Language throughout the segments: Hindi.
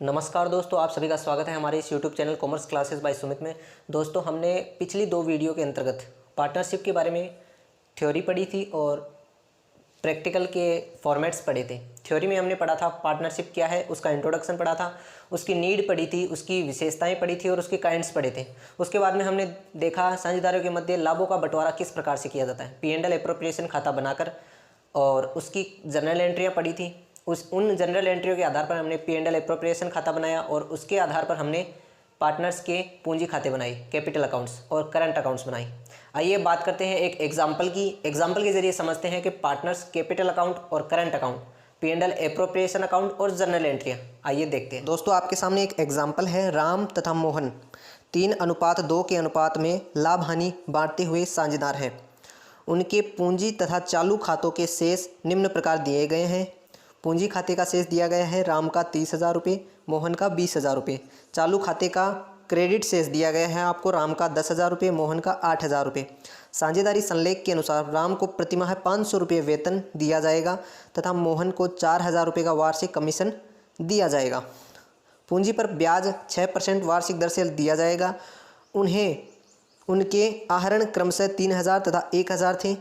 नमस्कार दोस्तों, आप सभी का स्वागत है हमारे इस YouTube channel commerce classes bye Sumit में। दोस्तों, हमने पिछली 2 वीडियो के अंतर्गत पार्टनरशिप के बारे में थ्योरी पढ़ी थी और प्रैक्टिकल के फॉर्मेट्स पढ़े थे। थ्योरी में हमने पढ़ा था पार्टनरशिप क्या है, उसका इंट्रोडक्शन पढ़ा था, उसकी नीड पढ़ी थी, उसकी विशेषताएं पढ़ी थी और उसके काइंड्स पढ़े थे। उसके बाद में हमने देखा साझेदारों के मध्य लाभों का बंटवारा किस प्रकार से किया जाता है, P&L एप्रोप्रिएशन खाता बनाकर, और उसकी जनरल एंट्रियाँ पढ़ी थी। उन जनरल एंट्रियों के आधार पर हमने P&L एप्रोप्रिएशन खाता बनाया और उसके आधार पर हमने पार्टनर्स के पूंजी खाते बनाए, कैपिटल अकाउंट्स और करंट अकाउंट्स बनाए। आइए बात करते हैं एक एग्जाम्पल के जरिए समझते हैं कि पार्टनर्स, कैपिटल अकाउंट और current account, P&L appropriation account और जनरल एंट्रियाँ। आइए देखते हैं। दोस्तों, आपके सामने एक एग्जाम्पल है। राम तथा मोहन 3:2 के अनुपात में लाभ हानि बांटते हुए साझेदार हैं। उनके पूंजी तथा चालू खातों के शेष निम्न प्रकार दिए गए हैं। पूंजी खाते का शेष दिया गया है राम का 30,000 रुपये, मोहन का 20,000 रुपये। चालू खाते का क्रेडिट शेष दिया गया है आपको राम का 10,000 रुपये, मोहन का 8,000 रुपये। साझेदारी संलेख के अनुसार राम को प्रतिमाह 500 रुपये वेतन दिया जाएगा तथा मोहन को 4,000 रुपये का वार्षिक कमीशन दिया जाएगा। पूंजी पर ब्याज 6% वार्षिक दर से दिया जाएगा। उनके आहरण क्रमशः 3,000 तथा 1,000 थे।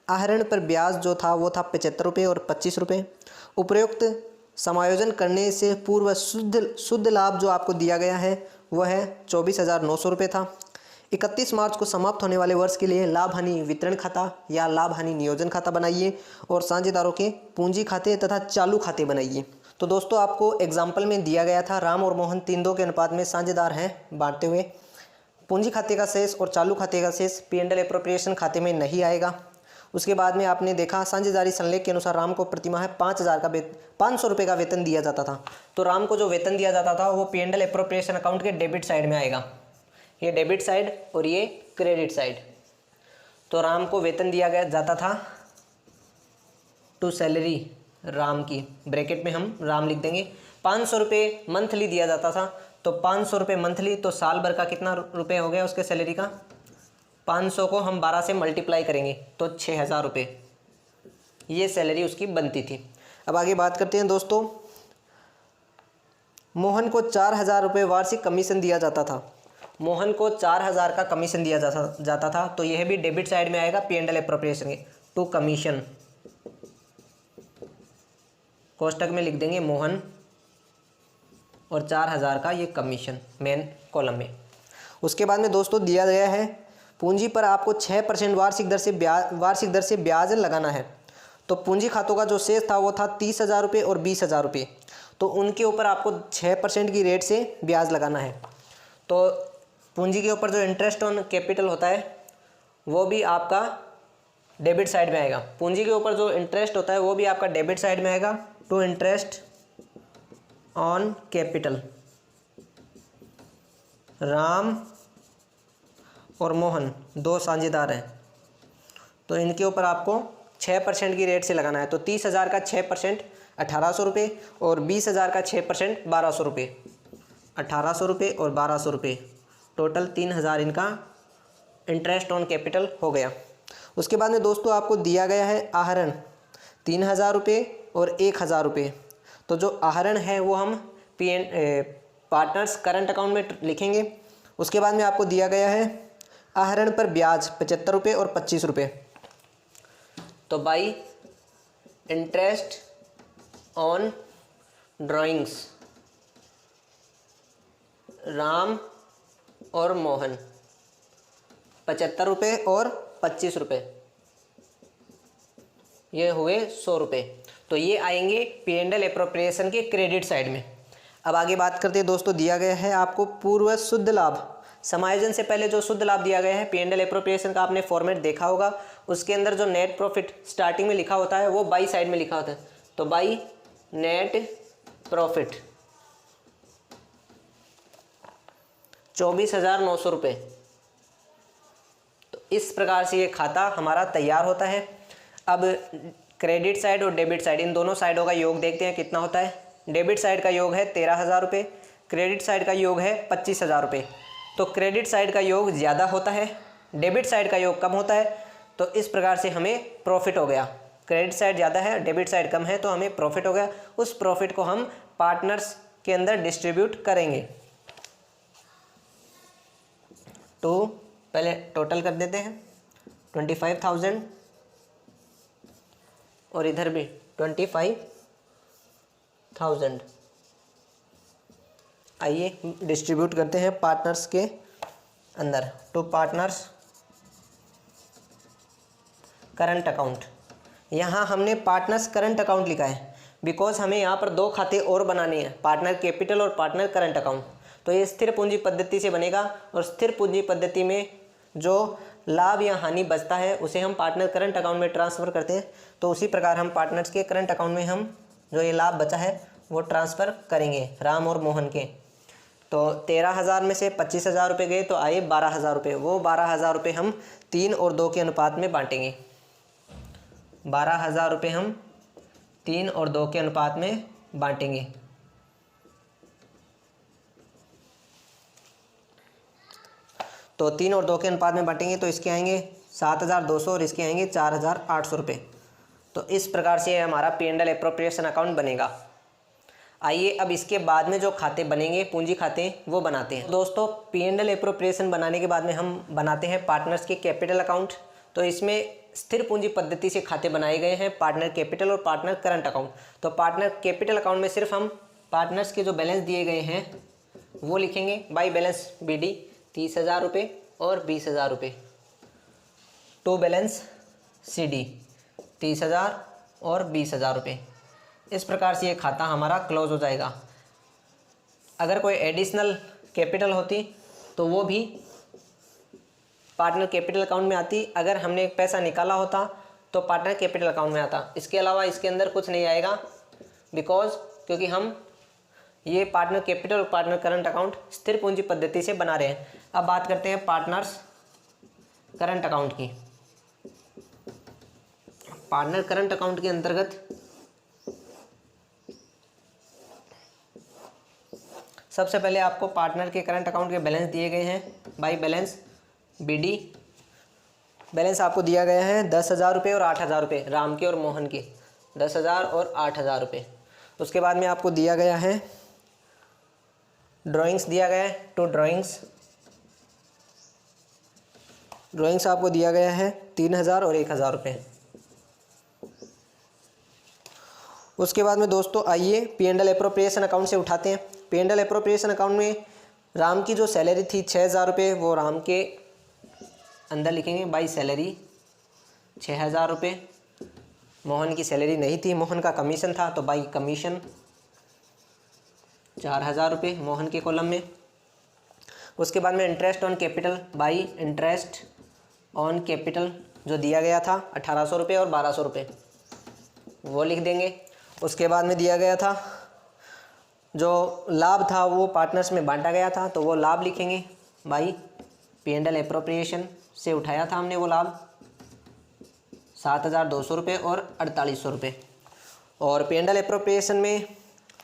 आहरण पर ब्याज जो था वो था 75 रुपये और 25 रुपये। उपरोक्त समायोजन करने से पूर्व शुद्ध लाभ जो आपको दिया गया है वह है 24,900 रुपये था। 31 मार्च को समाप्त होने वाले वर्ष के लिए लाभ हानि वितरण खाता या लाभ हानि नियोजन खाता बनाइए और साझेदारों के पूंजी खाते तथा चालू खाते बनाइए। तो दोस्तों, आपको एग्जाम्पल में दिया गया था राम और मोहन 3:2 के अनुपात में साझेदार हैं बांटते हुए। पूंजी खाते का शेष और चालू खाते का शेष P&L एप्रोप्रिएशन खाते में नहीं आएगा। उसके बाद में आपने देखा साझेदारी संलेख के अनुसार राम को प्रतिमाह 500 रुपये का वेतन दिया जाता था। तो राम को जो वेतन दिया जाता था वो P&L एप्रोप्रिएशन अकाउंट के डेबिट साइड में आएगा। ये डेबिट साइड और ये क्रेडिट साइड। तो राम को वेतन दिया जाता था टू सैलरी राम की, ब्रैकेट में हम राम लिख देंगे। 500 रुपये मंथली दिया जाता था। तो 500 रुपये मंथली, तो साल भर का कितना रुपये हो गया उसके सैलरी का? 500 को हम 12 से मल्टीप्लाई करेंगे तो 6,000 रुपये ये सैलरी उसकी बनती थी। अब आगे बात करते हैं दोस्तों। मोहन को 4,000 रुपये वार्षिक कमीशन दिया जाता था। मोहन को 4,000 का कमीशन दिया जाता था। तो यह भी डेबिट साइड में आएगा P&L एप्रोप्रिएशन के, टू कमीशन। कोष्टक में लिख देंगे मोहन और 4,000 का ये कमीशन मेन कॉलम में। उसके बाद में दोस्तों दिया गया है पूंजी पर आपको 6% वार्षिक दर से ब्याज लगाना है। तो पूंजी खातों का जो शेष था वो था 30,000 रुपये और 20,000 रुपये। तो उनके ऊपर आपको 6% की रेट से ब्याज लगाना है। तो पूंजी के ऊपर जो इंटरेस्ट ऑन कैपिटल होता है वो भी आपका डेबिट साइड में आएगा। पूंजी के ऊपर जो इंटरेस्ट होता है वो भी आपका डेबिट साइड में आएगा, to interest on capital. Ram और मोहन 2 साझेदार हैं, तो इनके ऊपर आपको 6% की रेट से लगाना है। तो 30,000 का 6% 1,800 रुपये और 20,000 का 6% 1,200 रुपये। 1,800 रुपये और 1,200 रुपये, टोटल 3,000 इनका इंटरेस्ट ऑन कैपिटल हो गया। उसके बाद में दोस्तों आपको दिया गया है आहरण 3,000 रुपये और 1,000 रुपये। तो जो आहरण है वो हम पार्टनर्स करंट अकाउंट में लिखेंगे। उसके बाद में आपको दिया गया है आहरण पर ब्याज 75 रुपये और 25 रुपये। तो by interest on drawings Ram और मोहन 75 रुपये और 25 रुपये, ये हुए 100 रुपये। तो ये आएंगे P&L एप्रोप्रिएशन के क्रेडिट साइड में। अब आगे बात करते हैं दोस्तों। दिया गया है आपको पूर्व शुद्ध लाभ। समायोजन से पहले जो शुद्ध लाभ दिया गया है P&L एप्रोप्रिएशन का आपने फॉर्मेट देखा होगा। उसके अंदर जो नेट प्रॉफिट स्टार्टिंग में लिखा होता है वो बाई साइड में लिखा होता है। तो बाई नेट प्रॉफिट 24,900 रुपये। तो इस प्रकार से ये खाता हमारा तैयार होता है। अब क्रेडिट साइड और डेबिट साइड, इन दोनों साइडों का योग देखते हैं कितना होता है। डेबिट साइड का योग है 13,000 रुपये, क्रेडिट साइड का योग है 25,000 रुपये। तो क्रेडिट साइड का योग ज़्यादा होता है, डेबिट साइड का योग कम होता है। तो इस प्रकार से हमें प्रॉफिट हो गया। क्रेडिट साइड ज़्यादा है, डेबिट साइड कम है, तो हमें प्रॉफिट हो गया। उस प्रॉफिट को हम पार्टनर्स के अंदर डिस्ट्रीब्यूट करेंगे। तो पहले टोटल कर देते हैं 25,000 और इधर भी 25,000। आइए डिस्ट्रीब्यूट करते हैं पार्टनर्स के अंदर। To partners current account. यहाँ हमने पार्टनर्स करंट अकाउंट लिखा है बिकॉज हमें यहाँ पर दो खाते और बनाने हैं, पार्टनर कैपिटल और पार्टनर करंट अकाउंट। तो ये स्थिर पूंजी पद्धति से बनेगा और स्थिर पूंजी पद्धति में जो लाभ या हानि बचता है उसे हम पार्टनर करंट अकाउंट में ट्रांसफ़र करते हैं। तो उसी प्रकार हम पार्टनर्स के करंट अकाउंट में हम जो ये लाभ बचा है वो ट्रांसफ़र करेंगे राम और मोहन के। तो 13,000 में से 25,000 रुपये गए तो आए 12,000 रुपये। वो 12,000 रुपये हम 3 और 2 के अनुपात में बांटेंगे। 12,000 रुपये हम 3 और 2 के अनुपात में बांटेंगे। तो 3 और 2 के अनुपात में बांटेंगे तो इसके आएंगे 7,200 और इसके आएंगे 4,800 रुपये। तो इस प्रकार से हमारा P&L एप्रोप्रिएशन अकाउंट बनेगा। आइए अब इसके बाद में जो खाते बनेंगे पूंजी खाते वो बनाते हैं। दोस्तों P&L एप्रोप्रिएशन बनाने के बाद में हम बनाते हैं पार्टनर्स के कैपिटल अकाउंट। तो इसमें स्थिर पूंजी पद्धति से खाते बनाए गए हैं, पार्टनर कैपिटल और पार्टनर करंट अकाउंट। तो पार्टनर कैपिटल अकाउंट में सिर्फ हम पार्टनर्स के जो बैलेंस दिए गए हैं वो लिखेंगे। बाई बैलेंस BD 30,000 रुपये और 20,000 रुपये। टू बैलेंस CD 30,000 और 20,000 रुपये। इस प्रकार से ये खाता हमारा क्लोज हो जाएगा। अगर कोई एडिशनल कैपिटल होती तो वो भी पार्टनर कैपिटल अकाउंट में आती। अगर हमने पैसा निकाला होता तो पार्टनर कैपिटल अकाउंट में आता। इसके अलावा इसके अंदर कुछ नहीं आएगा क्योंकि हम ये पार्टनर कैपिटल और पार्टनर करंट अकाउंट स्थिर पूंजी पद्धति से बना रहे हैं। अब बात करते हैं पार्टनर्स करंट अकाउंट की। पार्टनर करंट अकाउंट के अंतर्गत सबसे पहले आपको पार्टनर के करंट अकाउंट के बैलेंस दिए गए हैं। बाई बैलेंस BD बैलेंस आपको दिया गया है 10,000 रुपये और 8,000 रुपये, राम के और मोहन के 10,000 और 8,000 रुपये। उसके बाद में आपको दिया गया है ड्राइंग्स दिया गया है। टू ड्राइंग्स आपको दिया गया है 3,000 और 1,000 रुपये। उसके बाद में दोस्तों आइए P&L एप्रोप्रिएशन अकाउंट से उठाते हैं। P&L एप्रोप्रिएशन अकाउंट में राम की जो सैलरी थी 6,000 रुपये वो राम के अंदर लिखेंगे। बाई सैलरी 6,000 रुपये। मोहन की सैलरी नहीं थी, मोहन का कमीशन था तो बाई कमीशन 4,000 रुपये मोहन के कॉलम में। उसके बाद में interest on capital by interest on capital जो दिया गया था 1,800 रुपये और 1,200 रुपये वो लिख देंगे। उसके बाद में दिया गया था जो लाभ था वो पार्टनर्स में बांटा गया था तो वो लाभ लिखेंगे। बाई P&L एप्रोप्रिएशन से उठाया था हमने वो लाभ 7,200 रुपये और 4,800 रुपये। और P&L एप्रोप्रिएशन में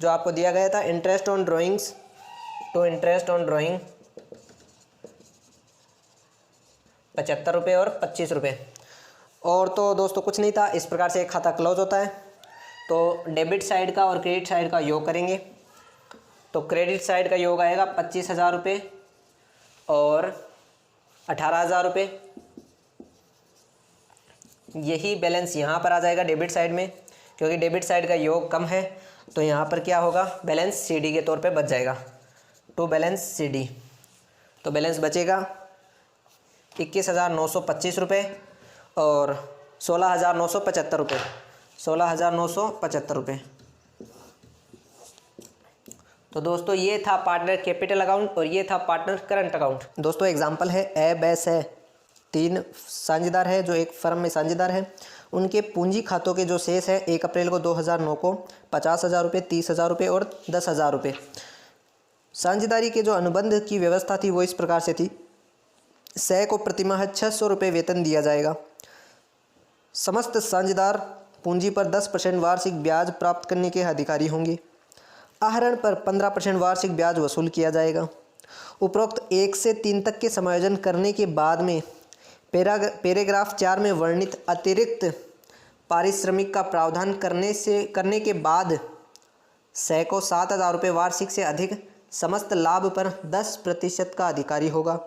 जो आपको दिया गया था इंटरेस्ट ऑन ड्राइंग्स तो इंटरेस्ट ऑन ड्राइंग 75 रुपये और 25 रुपये। और तो दोस्तों कुछ नहीं था। इस प्रकार से एक खाता क्लोज होता है। तो डेबिट साइड का और क्रेडिट साइड का योग करेंगे। तो क्रेडिट साइड का योग आएगा 25,000 रुपये और 18,000 रुपये। यही बैलेंस यहाँ पर आ जाएगा डेबिट साइड में, क्योंकि डेबिट साइड का योग कम है तो यहाँ पर क्या होगा बैलेंस CD के तौर पे बच जाएगा। टू बैलेंस CD तो बैलेंस बचेगा 21,925 रुपये और 16,975 रुपये। 16,975 रुपये। तो दोस्तों ये था पार्टनर कैपिटल अकाउंट और ये था पार्टनर करंट अकाउंट। दोस्तों एग्जांपल है बैस है। 3 साझेदार है जो एक फर्म में साझेदार है। उनके पूंजी खातों के जो शेष है 1 अप्रैल को 2009 को 50,000 रुपये, 30,000 रुपये और 10,000 रुपये। साझेदारी के जो अनुबंध की व्यवस्था थी वो इस प्रकार से थी। सह को प्रतिमाह 600 रुपये वेतन दिया जाएगा। समस्त साझेदार पूंजी पर 10% वार्षिक ब्याज प्राप्त करने के अधिकारी होंगे। आहरण पर 15% वार्षिक ब्याज वसूल किया जाएगा। उपरोक्त 1 से 3 तक के समायोजन करने के बाद में पैराग्राफ 4 में वर्णित अतिरिक्त पारिश्रमिक का प्रावधान करने के बाद से को 7,000 रुपये वार्षिक से अधिक समस्त लाभ पर 10% का अधिकारी होगा।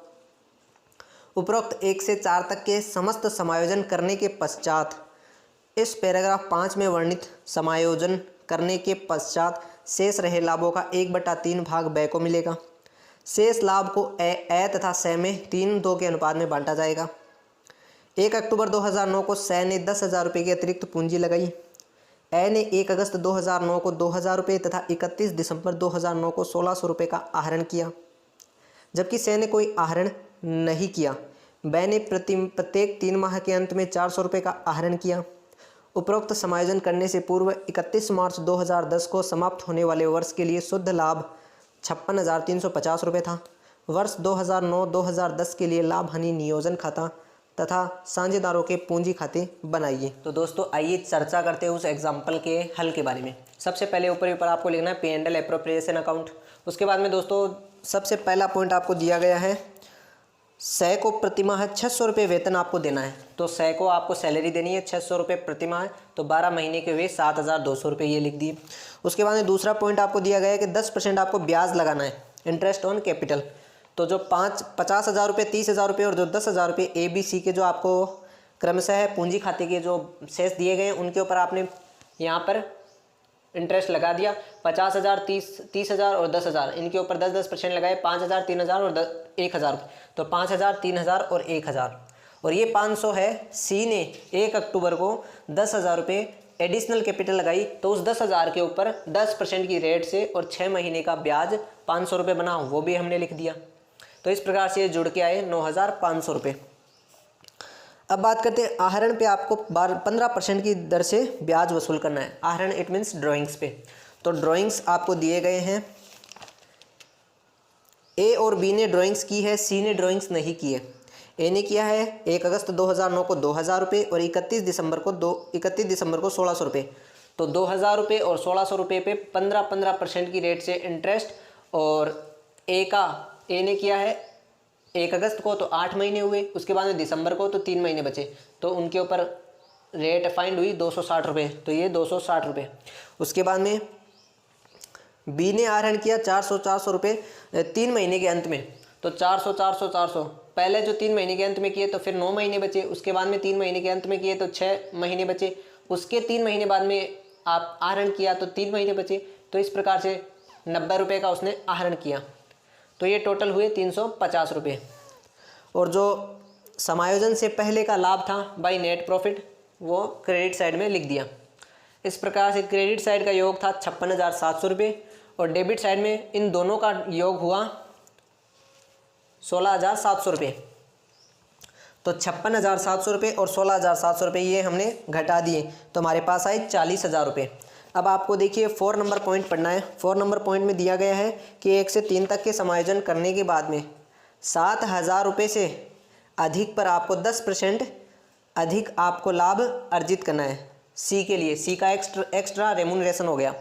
उपरोक्त 1 से 4 तक के समस्त समायोजन करने के पश्चात, इस पैराग्राफ 5 में वर्णित समायोजन करने के पश्चात शेष रहे लाभों का 1/3 भाग व्यय को मिलेगा। शेष लाभ को ए तथा से में 3:2 के अनुपात में बांटा जाएगा। 1 अक्टूबर 2009 को से ने 10,000 रुपये की अतिरिक्त पूंजी लगाई। ए ने 1 अगस्त 2009 को 2,000 रुपये तथा 31 दिसंबर 2009 को 1,600 रुपये का आहरण किया, जबकि से ने कोई आहरण नहीं किया। बै ने प्रत्येक 3 माह के अंत में 400 रुपये का आहरण किया। उपरोक्त समायोजन करने से पूर्व 31 मार्च 2010 को समाप्त होने वाले वर्ष के लिए शुद्ध लाभ 56,350 रुपये था। वर्ष 2009-2010 के लिए लाभ हानि नियोजन खाता तथा साझेदारों के पूंजी खाते बनाइए। तो दोस्तों आइए चर्चा करते हैं उस एग्जाम्पल के हल के बारे में। सबसे पहले ऊपर आपको लिखना है P&L एप्रोप्रिएशन अकाउंट। उसके बाद में दोस्तों सबसे पहला पॉइंट आपको दिया गया है, से को प्रतिमाह 600 रुपये वेतन आपको देना है। तो से को आपको सैलरी देनी है 600 रुपये प्रतिमाह, तो 12 महीने के हुए 7,200 रुपये ये लिख दिए। उसके बाद में दूसरा पॉइंट आपको दिया गया है कि 10% आपको ब्याज लगाना है, इंटरेस्ट ऑन कैपिटल। तो जो 50,000 रुपये, 30,000 रुपये और जो 10,000 रुपये ABC के जो आपको क्रमशः पूंजी खाते के जो शेष दिए गए हैं उनके ऊपर आपने यहाँ पर इंटरेस्ट लगा दिया। 50,000, 30,000 और 10,000, इनके ऊपर 10% लगाए, 5,000, 3,000 और 1,000। तो 5,000, 3,000 और 1,000, और ये 500 है। सी ने 1 अक्टूबर को 10,000 रुपये एडिशनल कैपिटल लगाई, तो उस 10,000 के ऊपर 10% की रेट से और 6 महीने का ब्याज 500 रुपये बना, वो भी हमने लिख दिया। तो इस प्रकार से ये जुड़ के आए 9,500 रुपये। अब बात करते हैं आहरण पे आपको 15% की दर से ब्याज वसूल करना है। आहरण इट मीन्स ड्राइंग्स पे। तो ड्राइंग्स आपको दिए गए हैं, ए और बी ने ड्राइंग्स की है, सी ने ड्राइंग्स नहीं की है। ए ने किया है 1 अगस्त 2009 को 2,000 रुपये और 31 दिसंबर को 1,600 रुपये। तो 2,000 रुपये और 1,600 रुपये पे 15% की रेट से इंटरेस्ट। और ए ने किया है 1 अगस्त को, तो 8 महीने हुए। उसके बाद में दिसंबर को तो 3 महीने बचे, तो उनके ऊपर रेट फाइंड हुई 260 रुपये, तो ये 260 रुपये। उसके बाद में बी ने आहरण किया 400 रुपये 3 महीने के अंत में। तो 400 पहले जो 3 महीने के अंत में किए तो फिर 9 महीने बचे। उसके बाद में 3 महीने के अंत में किए तो 6 महीने बचे। उसके 3 महीने बाद में आप आहरण किया तो 3 महीने बचे। तो इस प्रकार से 90 रुपये का उसने आहरण किया, तो ये टोटल हुए 350 रुपये। और जो समायोजन से पहले का लाभ था बाय नेट प्रॉफिट, वो क्रेडिट साइड में लिख दिया। इस प्रकार से क्रेडिट साइड का योग था 56,700 रुपये और डेबिट साइड में इन दोनों का योग हुआ 16,700 रुपये। तो 56,700 रुपये और 16,700 रुपये ये हमने घटा दिए, तो हमारे पास आए 40,000 रुपये। अब आपको देखिए 4 नंबर पॉइंट पढ़ना है। 4 नंबर पॉइंट में दिया गया है कि 1 से 3 तक के समायोजन करने के बाद में 7,000 रुपये से अधिक पर आपको 10% अधिक आपको लाभ अर्जित करना है। सी के लिए, सी का एक्स्ट्रा रेम्यूनरेशन हो गया।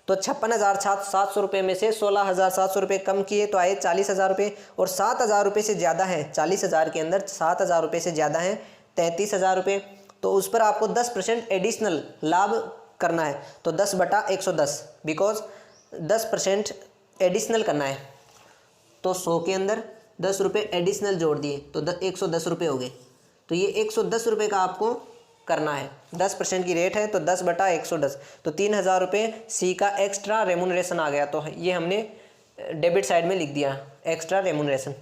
तो 56,700 रुपये में से 16,700 रुपये कम किए तो आए 40,000 रुपये, और 7,000 रुपये से ज़्यादा है, 40,000 के अंदर 7,000 रुपये से ज़्यादा है 33,000 रुपये। तो उस पर आपको 10% एडिशनल लाभ करना है। तो 10/110, बिकॉज 10% एडिशनल करना है। तो 100 के अंदर 10 रुपये एडिशनल जोड़ दिए तो 110 रुपये हो गए। तो ये 110 रुपये का आपको करना है। 10% की रेट है तो 10/110, तो 3,000 रुपये सी का एक्स्ट्रा रेम्यूनरेशन आ गया। तो ये हमने डेबिट साइड में लिख दिया एक्स्ट्रा रेम्यूनरेशन।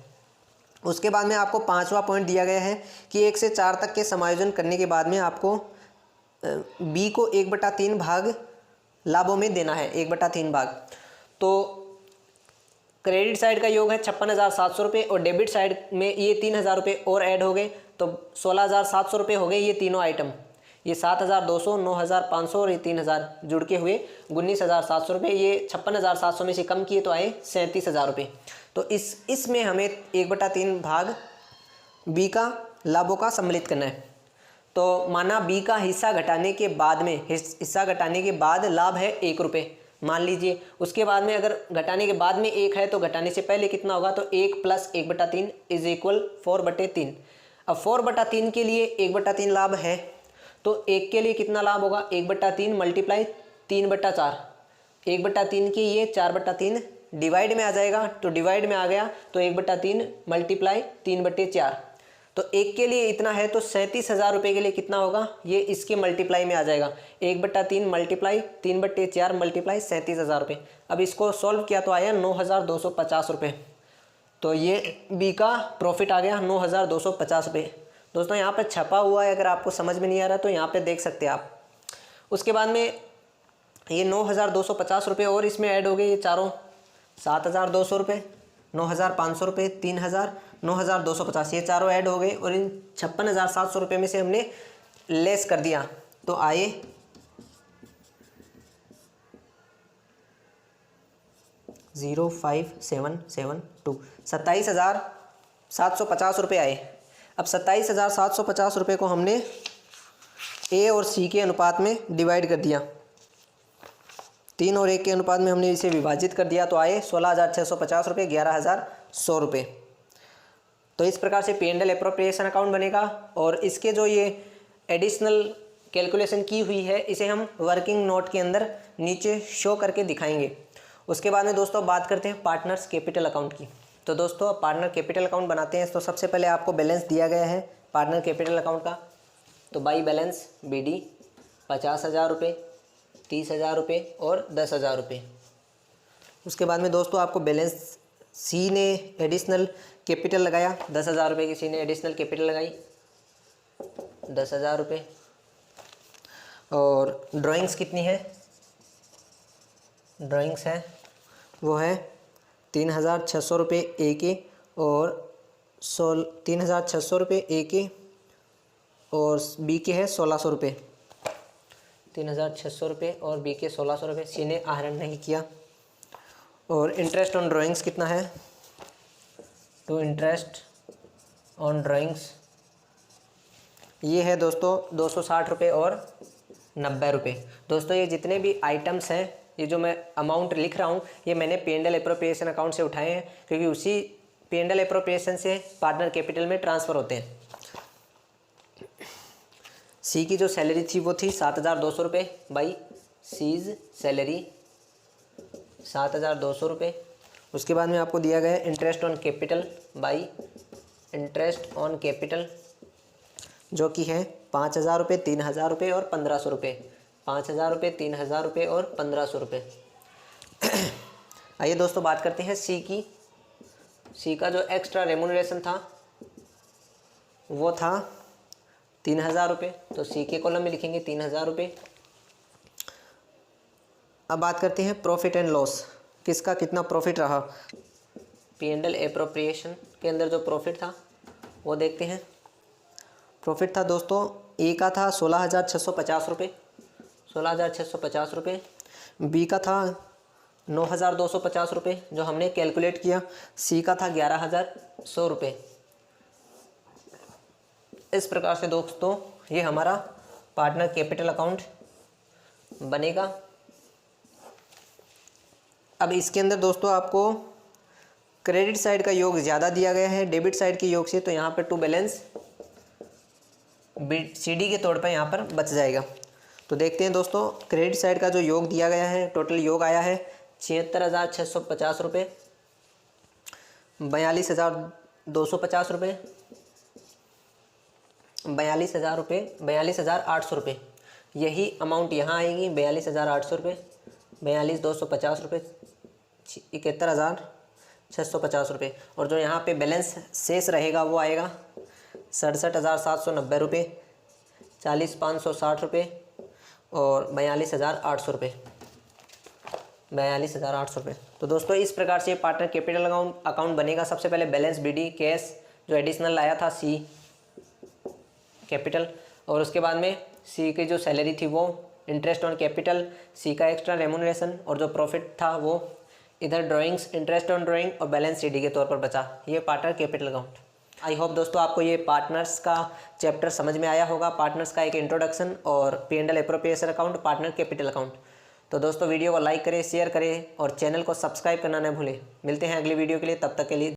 उसके बाद में आपको 5वां पॉइंट दिया गया है कि 1 से 4 तक के समायोजन करने के बाद में आपको बी को 1/3 भाग लाभों में देना है, 1/3 भाग। तो क्रेडिट साइड का योग है 56,700 रुपये और डेबिट साइड में ये 3,000 रुपये और ऐड हो गए, तो 16,700 रुपये हो गए ये तीनों आइटम। ये 7,200, 9,500 और ये 3,000 जुड़ के हुए 19,700 रुपये। ये 56,700 में से कम किए तो आए 37,000 रुपये। तो इसमें हमें 1/3 भाग बी का लाभों का सम्मिलित करना है। तो माना बी का हिस्सा घटाने के बाद में, हिस्सा घटाने के बाद लाभ है 1 रुपये मान लीजिए। उसके बाद में अगर घटाने के बाद में 1 है तो घटाने से पहले कितना होगा, तो 1 + 1/3 = 4/3। अब 4/3 के लिए 1/3 लाभ है, तो 1 के लिए कितना लाभ होगा, 1/3 × 3/4, 1/3 की ये 4/3 डिवाइड में आ जाएगा, तो डिवाइड में आ गया तो 1/3 मल्टीप्लाई 3/4, तो एक के लिए इतना है तो 37,000 रुपये के लिए कितना होगा, ये इसके मल्टीप्लाई में आ जाएगा। 1/3 मल्टीप्लाई 3/4 मल्टीप्लाई 37,000 रुपये। अब इसको सॉल्व किया तो आया 9,250 रुपये, तो ये बी का प्रॉफिट आ गया 9,250 रुपये। दोस्तों यहाँ पर छपा हुआ है, अगर आपको समझ में नहीं आ रहा तो यहाँ पे देख सकते हैं आप। उसके बाद में ये 9,250 रुपये और इसमें ऐड हो गए ये चारों, 7,200 रुपये, 9,500 रुपये, 3,000, 9,250, ये चारों ऐड हो गए और इन 56,700 रुपये में से हमने लेस कर दिया तो आए 05772, 27,750 रुपये आए। अब 27,750 रुपये को हमने ए और सी के अनुपात में डिवाइड कर दिया, 3 और 1 के अनुपात में हमने इसे विभाजित कर दिया तो आए 16,650 रुपये, 11,100 रुपये। तो इस प्रकार से P&L एप्रोप्रिएशन अकाउंट बनेगा और इसके जो ये एडिशनल कैलकुलेशन की हुई है इसे हम वर्किंग नोट के अंदर नीचे शो करके दिखाएंगे। उसके बाद में दोस्तों बात करते हैं पार्टनर्स कैपिटल अकाउंट की। तो दोस्तों अब पार्टनर कैपिटल अकाउंट बनाते हैं। तो सबसे पहले आपको बैलेंस दिया गया है पार्टनर कैपिटल अकाउंट का, तो बाई बैलेंस BD 50,000 रुपये, 30,000 रुपये और 10,000 रुपये। उसके बाद में दोस्तों आपको बैलेंस सी ने एडिशनल कैपिटल लगाया 10,000 रुपये की, सी ने एडिशनल कैपिटल लगाई 10,000 रुपये। और ड्राइंग्स कितनी है, ड्राइंग्स है वो है 3,600 रुपये ए के और 3,600 रुपये ए के और बी के है 1,600 रुपये, 3,600 रुपये और बी के 1,600 रुपये, सी ने आहरण नहीं किया। और इंटरेस्ट ऑन ड्राइंग्स कितना है, तो इंटरेस्ट ऑन ड्राइंग्स ये है दोस्तों 260 रुपये और 90 रुपये। दोस्तों ये जितने भी आइटम्स हैं, ये जो मैं अमाउंट लिख रहा हूँ ये मैंने P&L एप्रोप्रिएशन अकाउंट से उठाए हैं, क्योंकि उसी P&L एप्रोप्रिएशन से पार्टनर कैपिटल में ट्रांसफ़र होते हैं। सी की जो सैलरी थी वो थी 7,200 रुपये बाई सीज सैलरी 7,200 रुपये। उसके बाद में आपको दिया गया interest on capital by interest on capital जो कि है 5,000 रुपये, 3,000 रुपये और 1,500 रुपये, 5,000 रुपये, 3,000 रुपये और 1,500 रुपये। आइए दोस्तों बात करते हैं सी की। सी का जो एक्स्ट्रा रेम्यूनरेशन था वो था 3,000 रुपये, तो सी के कॉलम में लिखेंगे 3,000 रुपये। अब बात करते हैं प्रॉफिट एंड लॉस, किसका कितना प्रॉफिट रहा। P&L एप्रोप्रिएशन के अंदर जो प्रॉफिट था वो देखते हैं। प्रॉफिट था दोस्तों ए का था 16,650 रुपये, 16,650 रुपये। बी का था 9,250 रुपये जो हमने कैलकुलेट किया। सी का था 11,100 रुपये। इस प्रकार से दोस्तों ये हमारा पार्टनर कैपिटल अकाउंट बनेगा। अब इसके अंदर दोस्तों आपको क्रेडिट साइड का योग ज़्यादा दिया गया है डेबिट साइड के योग से, तो यहाँ पर टू बैलेंस CD के तौर पर यहाँ पर बच जाएगा। तो देखते हैं दोस्तों क्रेडिट साइड का जो योग दिया गया है, टोटल योग आया है 76,650 रुपये, 42,250 रुपये, 42,000 रुपये, 42,800 रुपये। यही अमाउंट यहाँ आएगी 42,800 रुपये, 42,250 रुपये, 71,650 रुपये। और जो यहाँ पे बैलेंस शेष रहेगा वो आएगा 67,790 रुपये, 40,560 रुपये और 42,800 रुपये, 42,800 रुपये। तो दोस्तों इस प्रकार से पार्टनर कैपिटल अकाउंट बनेगा। सबसे पहले बैलेंस BD कैश जो एडिशनल लाया था सी कैपिटल, और उसके बाद में सी की जो सैलरी थी वो इंटरेस्ट ऑन कैपिटल, सी का एक्स्ट्रा रेम्यूनरेशन और जो प्रॉफिट था वो इधर ड्राइंग्स, इंटरेस्ट ऑन ड्राइंग और बैलेंस CD के तौर पर बचा। ये partner capital account. I hope दोस्तों आपको ये पार्टनर्स का चैप्टर समझ में आया होगा, पार्टनर्स का एक इंट्रोडक्शन और P&L appropriation account, partner capital account. तो दोस्तों वीडियो को लाइक करें, शेयर करें और चैनल को सब्सक्राइब करना न भूलें। मिलते हैं अगली वीडियो के लिए, तब तक के लिए